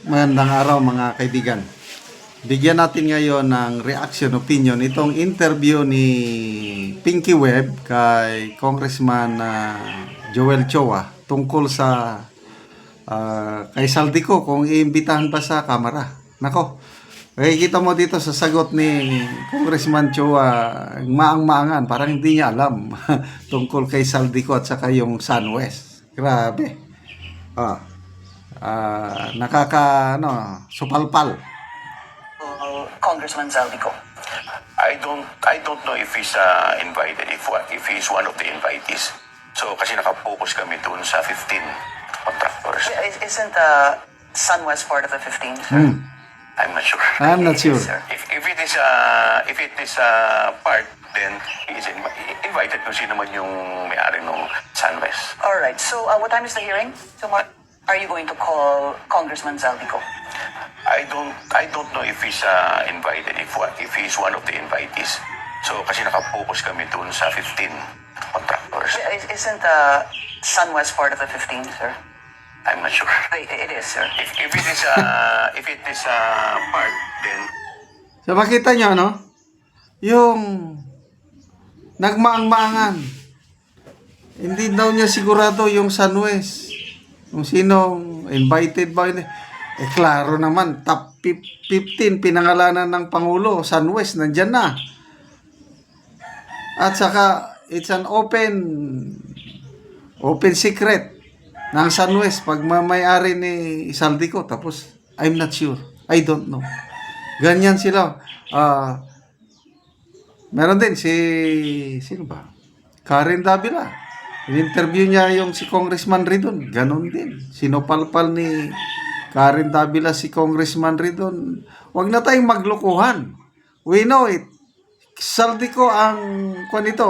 Magandang araw mga kaibigan. Bigyan natin ngayon ng reaction opinion itong interview ni Pinky Webb kay Congressman Joel Chua tungkol sa kay Saldico kung iimbitahan pa sa Kamara. Nako, kita mo dito sa sagot ni Congressman Chua, maang-maangan, parang hindi niya alam tungkol kay Saldico at saka yung SunWest. Grabe. Supalpal. Congressman Zaldico. I don't know if he's invited, if he's one of the invitees. So kasi nakapokus kami dun sa 15 contractors. Isn't SunWest part of the 15, sir? I'm not sure. I'm not sure. Sir. If it is part, then he is invited kung sino man yung may-ari ng SunWest. All right. So, what time is the hearing? Tomorrow. Are you going to call Congressman Zaldico? I don't know if he's invited, if he's one of the invitees. So kasi nakapokus kami dun sa 15 contractors. Isn't SunWest part of the 15, sir? I'm not sure. It is, sir. If it is part, then So makita nyo, no? Yung nagmaang-maangan. Hindi daw niya sigurado yung SunWest. Kung sinong invited ba yun. Klaro naman, top 15 pinangalanan ng Pangulo, SunWest, nandyan na. At saka, it's an open secret ng SunWest pag may-ari ni Saldico. Tapos, I'm not sure. I don't know. Ganyan sila. Meron din sino ba? Karen Davila. In-interview niya yung si Congressman Ridon. Ganon din. Sinupalpal ni Karen Davila si Congressman Ridon. Huwag na tayong maglukuhan. We know it. Saldico ang nito.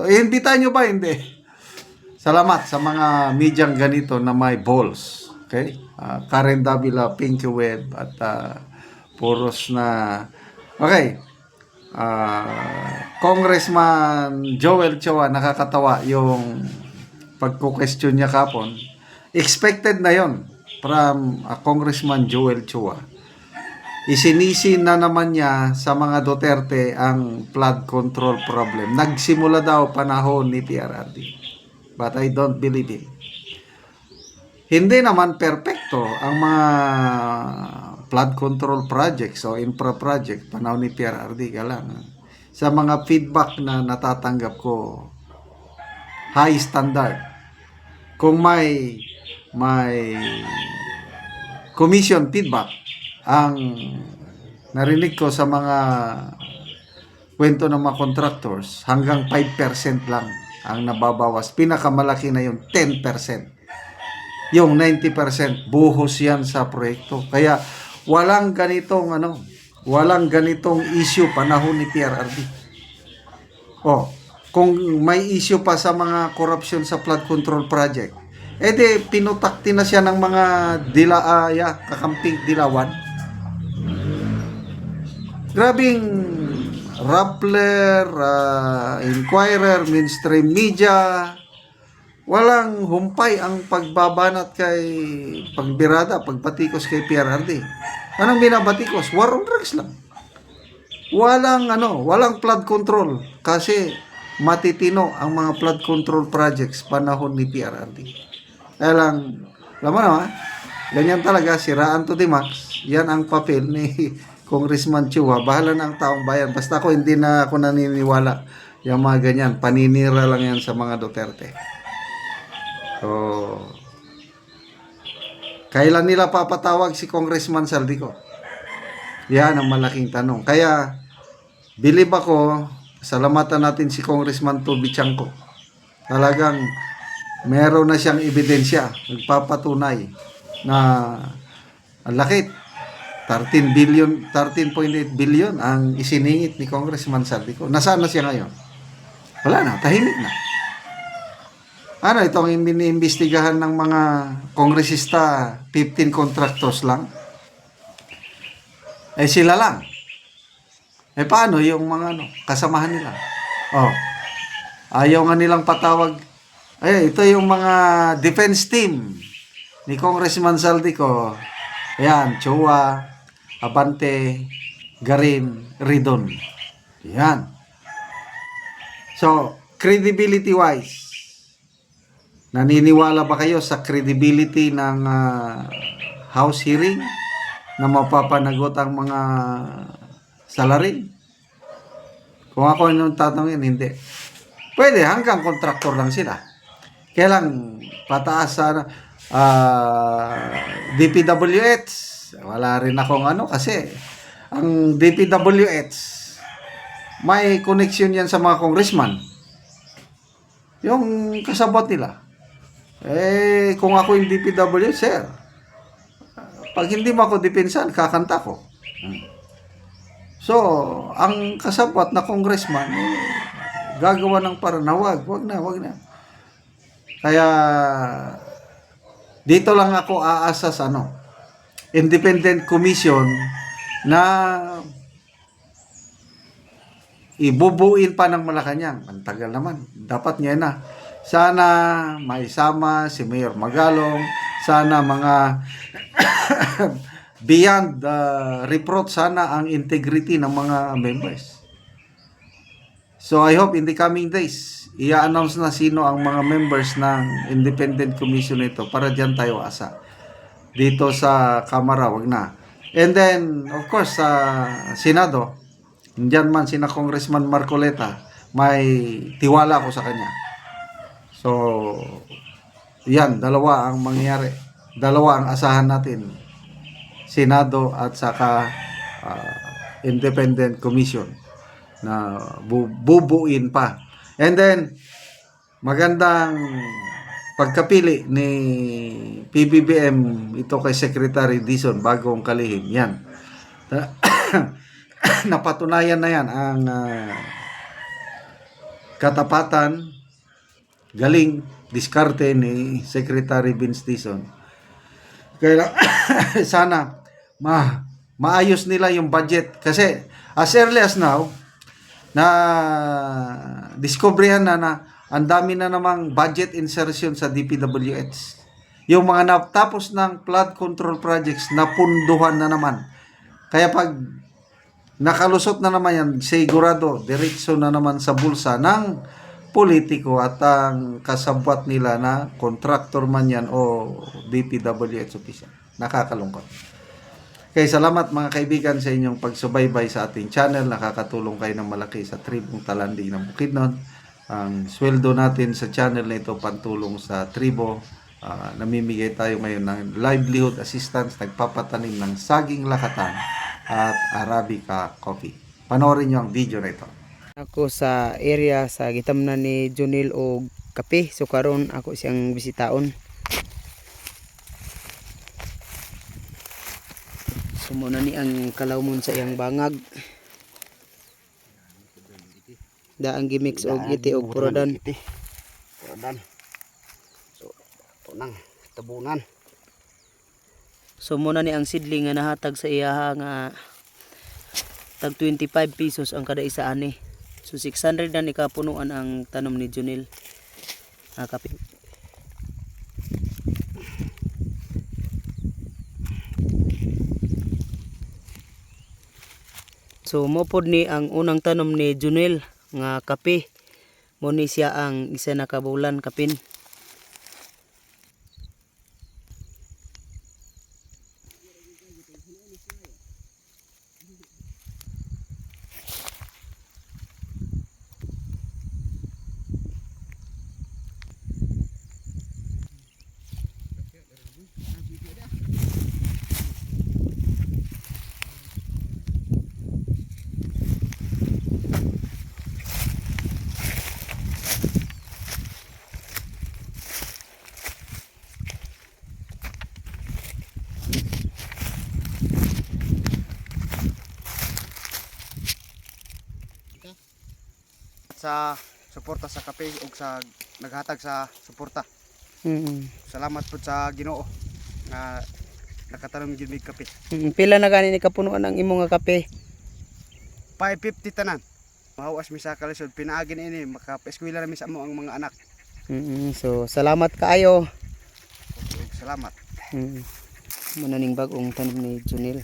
Iimbitahan nyo ba? Hindi. Salamat sa mga medyang ganito na may balls. Okay? Karen Davila, Pinky Webb, at puros na... Okay. Congressman Joel Chua, nakakatawa yung pagko-question niya kapon. Expected na yon from Congressman Joel Chua. Isinisi na naman niya sa mga Duterte ang flood control problem. Nagsimula daw panahon ni PRRD. But I don't believe it. Hindi naman perpekto ang mga flood control projects o infra project panahon ni PRRD. Lang. Sa mga feedback na natatanggap ko, high standard. Kung may commission feedback, ang narinig ko sa mga kwento ng mga contractors, hanggang 5% lang ang nababawas. Pinakamalaki na yung 10%. Yung 90% buhos yan sa proyekto. Kaya walang ganitong issue panahon ni PRRD. Kung may issue pa sa mga corruption sa flood control project, edi pinutakti na siya ng mga kakamping dilawan. Grabing Rappler, Inquirer, mainstream media, walang humpay ang pagbabanat kay pagbatikos kay PRRD. Anong binabatikos? War on drugs lang. Walang flood control kasi matitino ang mga flood control projects panahon ni PRRD. Kaya lang, alam mo naman, ganyan talaga, siraan to the max. Yan ang papel ni Congressman Chua. Bahala na ang taong bayan. Basta hindi na ako naniniwala yung mga ganyan. Paninira lang yan sa mga Duterte. So, kailan nila papatawag si Congressman Saldico? Yan ang malaking tanong. Kaya, believe ako, salamatan natin si Congressman Toby Chanco. Talagang meron na siyang ebidensya, nagpapatunay na ang laki, 13.8 billion ang isiningit ni Congressman Saldico. Nasaan na siya ngayon? Wala na, tahimik na. Itong iniimbestigahan ng mga kongresista, 15 contractors lang? Sila lang. Paano yung mga kasamahan nila? Ayaw nga nilang patawag. Ito yung mga defense team ni Congressman Saldico. Ayan, Chua, Abante, Garin, Ridon. Yan. So, credibility-wise, naniniwala ba kayo sa credibility ng House hearing na mapapanagot ang mga salarin? Kung ako yung tatanungin, hindi. Pwede, hanggang kontraktor lang sila. Kaya lang, pataas sa DPWH. Wala rin akong kasi ang DPWH, may connection yan sa mga congressman. Yung kasabot nila. Kung ako yung DPWH, sir, pag hindi mo ako depensan, kakanta ko. So, ang kasabot na congressman, gagawa ng paraan na wag na. Kaya, dito lang ako aasa sa independent commission na ibubuin pa ng Malacanang. Ang tagal naman. Dapat niya na. Sana maisama si Mayor Magalong. Sana mga beyond reproach, sana ang integrity ng mga members. So I hope in the coming days, i-announce na sino ang mga members ng independent commission nito para diyan tayo asa. Dito sa Kamara, wag na. And then, of course, sa Senado, diyan man sina Congressman Marcoleta, may tiwala ko sa kanya. So, yan, dalawa ang mangyayari. Dalawa ang asahan natin. Senado at saka independent commission na bubuin pa. And then, magandang pagkapili ni PBBM ito kay Secretary Dizon, bagong kalihim. Yan. Napatunayan na yan ang katapatan, galing, diskarte ni Secretary Vince Dizon. Kaya sana maayos nila yung budget. Kasi as early as now, na discoveryhan na ang dami na namang budget insertion sa DPWH. Yung mga natapos ng flood control projects, napunduhan na naman. Kaya pag nakalusot na naman yan, sigurado, diretso na naman sa bulsa ng politiko at ang kasabwat nila na contractor man yan o DPWH official. Nakakalungkot. Kaya salamat mga kaibigan sa inyong pagsubaybay sa ating channel. Nakakatulong kayo ng malaki sa tribong Talanding ng Bukidnon. Ang sweldo natin sa channel na ito pantulong sa tribo. Namimigay tayo ngayon ng livelihood assistance, nagpapatanim ng saging lakatan at Arabica coffee. Panoorin nyo ang video na ito. Ako sa area sa gitamnan ni Junil og kape, so karon ako siyang bisitaon. Sumuna ni ang kalawmon sa iyang bangag. Daang gimix og iti og puradan. So, tunang tabunan. Sumuna ni ang sidling nga nahatag sa iya nga tag 25 pesos ang kada isa ani. So 600 na ni kapunuan ang tanom ni Junil. Kape. So mopod ni ang unang tanom ni Junil nga kape. Mo ni siya ang isa na kabulan kapin. Sa suporta sa kape ug sa naghatag sa suporta. Salamat po sa Ginoo nga nakatarong gyud mig kape. Pila na gani ni kapunuan ang imo nga kape? 550 tanan. Mahuas mi sa kalisod pinaagin ini makapaeskwela na mi sa amo ang mga anak. So salamat kaayo. Salamat. mananing bagong tanom ni Junil.